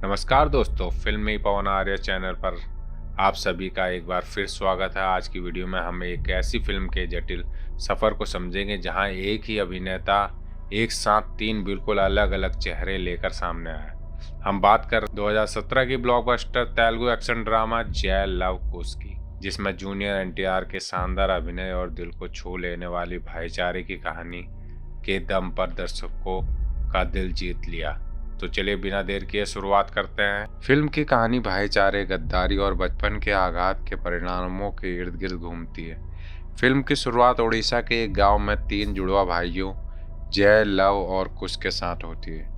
नमस्कार दोस्तों, फिल्म में पवन आर्य चैनल पर आप सभी का एक बार फिर स्वागत है। आज की वीडियो में हम एक ऐसी फिल्म के जटिल सफ़र को समझेंगे जहां एक ही अभिनेता एक साथ तीन बिल्कुल अलग अलग चेहरे लेकर सामने आया। हम बात कर 2017 की ब्लॉकबस्टर तेलुगु एक्शन ड्रामा जय लव कुश की, जिसमें जूनियर एनटीआर के शानदार अभिनय और दिल को छू लेने वाली भाईचारे की कहानी के दम पर दर्शकों का दिल जीत लिया। तो चलिए बिना देर किए शुरुआत करते हैं। फिल्म की कहानी भाईचारे, गद्दारी और बचपन के आघात के परिणामों के इर्द गिर्द घूमती है। फिल्म की शुरुआत ओडिशा के एक गांव में तीन जुड़वा भाइयों जय, लव और कुश के साथ होती है,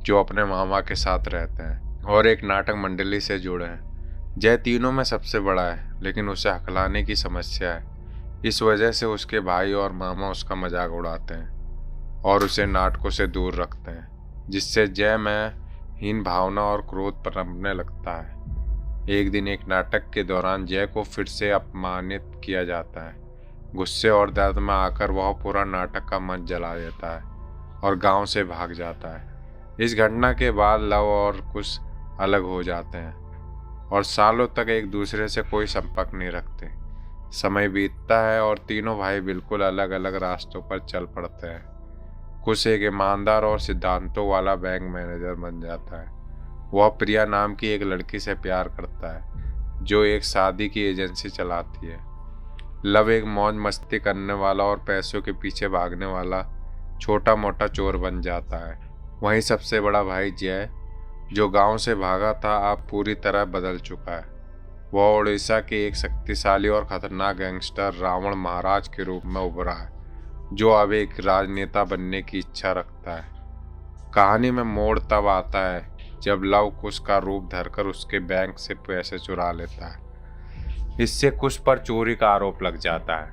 जो अपने मामा के साथ रहते हैं और एक नाटक मंडली से जुड़े हैं। जय तीनों में सबसे बड़ा है, लेकिन उसे हकलाने की समस्या है। इस वजह से उसके भाई और मामा उसका मजाक उड़ाते हैं और उसे नाटकों से दूर रखते हैं, जिससे जय में हीन भावना और क्रोध पनपने लगता है। एक दिन एक नाटक के दौरान जय को फिर से अपमानित किया जाता है। गुस्से और दर्द में आकर वह पूरा नाटक का मंच जला देता है और गांव से भाग जाता है। इस घटना के बाद लव और कुश अलग हो जाते हैं और सालों तक एक दूसरे से कोई संपर्क नहीं रखते। समय बीतता है और तीनों भाई बिल्कुल अलग अलग रास्तों पर चल पड़ते हैं। कुश एक ईमानदार और सिद्धांतों वाला बैंक मैनेजर बन जाता है। वह प्रिया नाम की एक लड़की से प्यार करता है, जो एक शादी की एजेंसी चलाती है। लव एक मौज मस्ती करने वाला और पैसों के पीछे भागने वाला छोटा मोटा चोर बन जाता है। वहीं सबसे बड़ा भाई जय, जो गांव से भागा था, अब पूरी तरह बदल चुका है। वह उड़ीसा के एक शक्तिशाली और खतरनाक गैंगस्टर रावण महाराज के रूप में उभरा है, जो अब एक राजनेता बनने की इच्छा रखता है। कहानी में मोड़ तब आता है जब लव कुश का रूप धरकर उसके बैंक से पैसे चुरा लेता है। इससे कुश पर चोरी का आरोप लग जाता है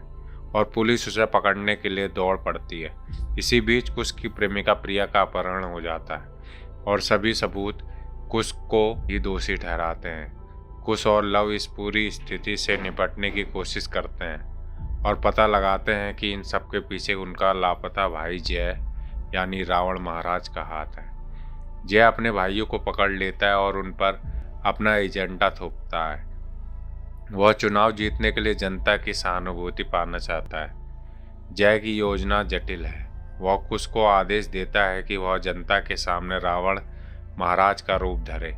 और पुलिस उसे पकड़ने के लिए दौड़ पड़ती है। इसी बीच कुश की प्रेमिका प्रिया का अपहरण हो जाता है और सभी सबूत कुश को ही दोषी ठहराते हैं। कुश और लव इस पूरी स्थिति से निपटने की कोशिश करते हैं और पता लगाते हैं कि इन सब के पीछे उनका लापता भाई जय यानी रावण महाराज का हाथ है। जय अपने भाइयों को पकड़ लेता है और उन पर अपना एजेंडा थोपता है। वह चुनाव जीतने के लिए जनता की सहानुभूति पाना चाहता है। जय की योजना जटिल है। वह कुश को आदेश देता है कि वह जनता के सामने रावण महाराज का रूप धरे,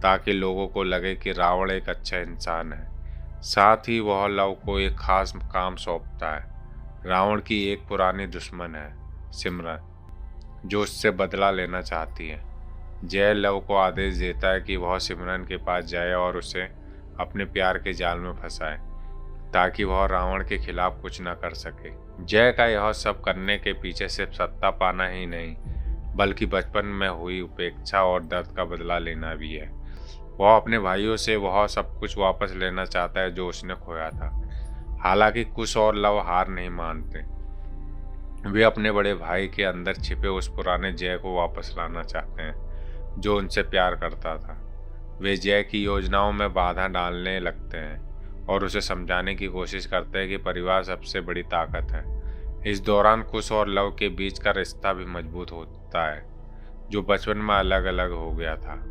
ताकि लोगों को लगे कि रावण एक अच्छा इंसान है। साथ ही वह लव को एक खास काम सौंपता है। रावण की एक पुरानी दुश्मन है सिमरन, जो उससे बदला लेना चाहती है। जय लव को आदेश देता है कि वह सिमरन के पास जाए और उसे अपने प्यार के जाल में फंसाए, ताकि वह रावण के खिलाफ कुछ न कर सके। जय का यह सब करने के पीछे सिर्फ सत्ता पाना ही नहीं, बल्कि बचपन में हुई उपेक्षा और दर्द का बदला लेना भी है। वह अपने भाइयों से वह सब कुछ वापस लेना चाहता है जो उसने खोया था। हालांकि कुश और लव हार नहीं मानते। वे अपने बड़े भाई के अंदर छिपे उस पुराने जय को वापस लाना चाहते हैं, जो उनसे प्यार करता था। वे जय की योजनाओं में बाधा डालने लगते हैं और उसे समझाने की कोशिश करते हैं कि परिवार सबसे बड़ी ताकत है। इस दौरान कुश और लव के बीच का रिश्ता भी मजबूत होता है, जो बचपन में अलग अलग हो गया था।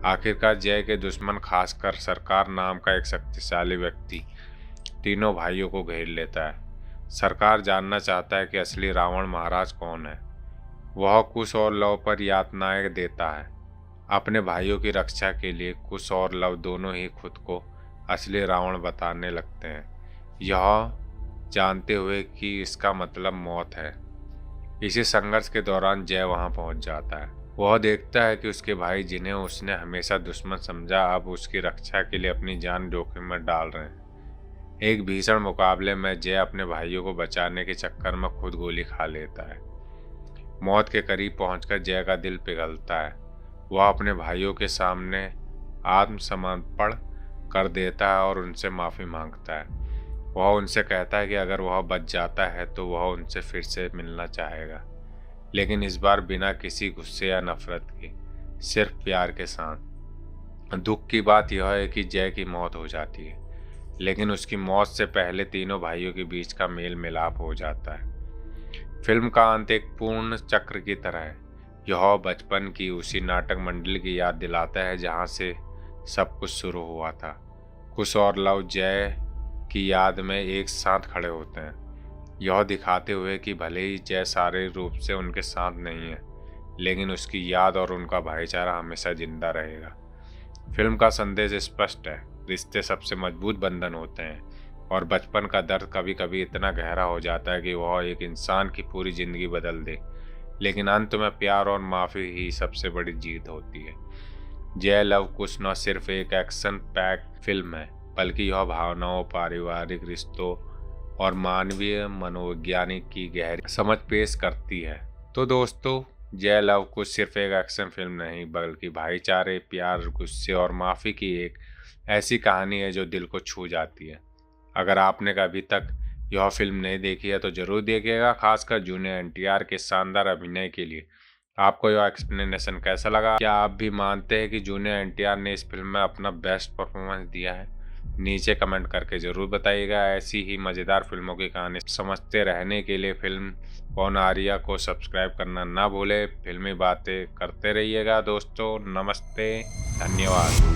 आखिरकार जय के दुश्मन, खासकर सरकार नाम का एक शक्तिशाली व्यक्ति, तीनों भाइयों को घेर लेता है। सरकार जानना चाहता है कि असली रावण महाराज कौन है। वह कुश और लव पर यातनाएं देता है। अपने भाइयों की रक्षा के लिए कुश और लव दोनों ही खुद को असली रावण बताने लगते हैं, यह जानते हुए कि इसका मतलब मौत है। इसी संघर्ष के दौरान जय वहां पहुंच जाता है। वह देखता है कि उसके भाई, जिन्हें उसने हमेशा दुश्मन समझा, अब उसकी रक्षा के लिए अपनी जान जोखिम में डाल रहे हैं। एक भीषण मुकाबले में जय अपने भाइयों को बचाने के चक्कर में खुद गोली खा लेता है। मौत के करीब पहुंचकर जय का दिल पिघलता है। वह अपने भाइयों के सामने आत्मसमर्पण कर देता है और उनसे माफ़ी मांगता है। वह उनसे कहता है कि अगर वह बच जाता है तो वह उनसे फिर से मिलना चाहेगा, लेकिन इस बार बिना किसी गुस्से या नफरत के, सिर्फ प्यार के साथ। दुख की बात यह है कि जय की मौत हो जाती है, लेकिन उसकी मौत से पहले तीनों भाइयों के बीच का मेल मिलाप हो जाता है। फिल्म का अंत एक पूर्ण चक्र की तरह है। यह बचपन की उसी नाटक मंडली की याद दिलाता है जहां से सब कुछ शुरू हुआ था। कुश और लव जय की याद में एक साथ खड़े होते हैं, यह दिखाते हुए कि भले ही जय शारीरिक रूप से उनके साथ नहीं है, लेकिन उसकी याद और उनका भाईचारा हमेशा जिंदा रहेगा। फिल्म का संदेश स्पष्ट है, रिश्ते सबसे मजबूत बंधन होते हैं और बचपन का दर्द कभी कभी इतना गहरा हो जाता है कि वह एक इंसान की पूरी जिंदगी बदल दे, लेकिन अंत में प्यार और माफ़ी ही सबसे बड़ी जीत होती है। जय लव कुश न सिर्फ एक एक्शन पैक्ड फिल्म है, बल्कि यह भावनाओं, पारिवारिक रिश्तों और मानवीय मनोवैज्ञानिक की गहरी समझ पेश करती है। तो दोस्तों, जय लव कुश सिर्फ एक एक्शन फिल्म नहीं, बल्कि भाईचारे, प्यार, गुस्से और माफ़ी की एक ऐसी कहानी है जो दिल को छू जाती है। अगर आपने कभी तक यह फिल्म नहीं देखी है तो जरूर देखिएगा, खासकर जूनियर एनटीआर के शानदार अभिनय के लिए। आपको यह एक्सप्लेनेशन कैसा लगा? क्या आप भी मानते हैं कि जूनियर एनटीआर ने इस फिल्म में अपना बेस्ट परफॉर्मेंस दिया है? नीचे कमेंट करके ज़रूर बताइएगा। ऐसी ही मज़ेदार फिल्मों की कहानी समझते रहने के लिए फिल्म कौन आर्या को सब्सक्राइब करना ना भूले। फिल्मी बातें करते रहिएगा दोस्तों। नमस्ते, धन्यवाद।